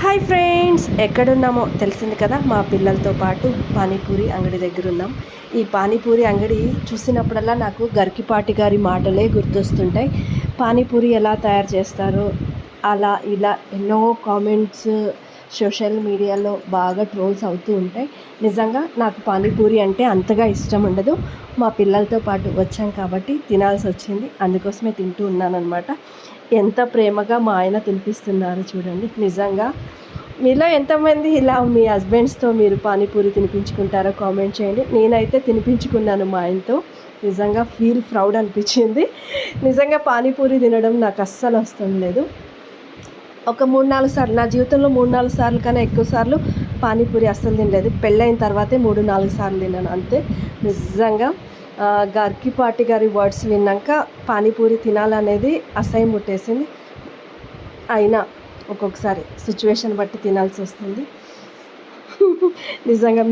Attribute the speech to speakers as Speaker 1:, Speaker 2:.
Speaker 1: Hi friends, ఎక్కడున్నామో తెలిసింది కదా. మా పిల్లలతో పాటు పానీపూరి అంగడి దగ్గర ఉన్నాం. ఈ పానీపూరి అంగడి చూసినప్పుడల్లా నాకు గరికిపాటి గారి మాటలే గుర్తొస్తుంటాయి. పానీపూరి ఎలా తయారు చేస్తారో అలా ఇలా ఎన్నో కామెంట్స్ సోషల్ మీడియాలో బాగా ట్రోల్స్ అవుతూ ఉంటాయి. నిజంగా నాకు పానీపూరి అంటే అంతగా ఇష్టం ఉండదు. మా పిల్లలతో పాటు వచ్చాం కాబట్టి తినాల్సి వచ్చింది, అందుకోసమే తింటూ ఉన్నానన్నమాట. ఎంత ప్రేమగా మా ఆయన తినిపిస్తున్నారు చూడండి. నిజంగా మీలో ఎంతమంది ఇలా మీ హస్బెండ్స్తో మీరు పానీపూరి తినిపించుకుంటారో కామెంట్ చేయండి. నేనైతే తినిపించుకున్నాను మా ఆయనతో. నిజంగా ఫీల్ ప్రౌడ్ అనిపించింది. నిజంగా పానీపూరి తినడం నాకు అస్సలు వస్తుంది లేదు. ఒక 3-4 సార్లు నా జీవితంలో 3-4 సార్లు కన్నా ఎక్కువ సార్లు పానీపూరి అస్సలు తినలేదు. పెళ్ళైన తర్వాతే 3-4 సార్లు తిన్నాను అంతే. నిజంగా గరికిపాటి గారి వర్డ్స్ విన్నాక పానీపూరి తినాలనేది అసహ్యం పుట్టేసింది. అయినా ఒక్కొక్కసారి సిచ్యువేషన్ బట్టి తినాల్సి వస్తుంది. నిజంగా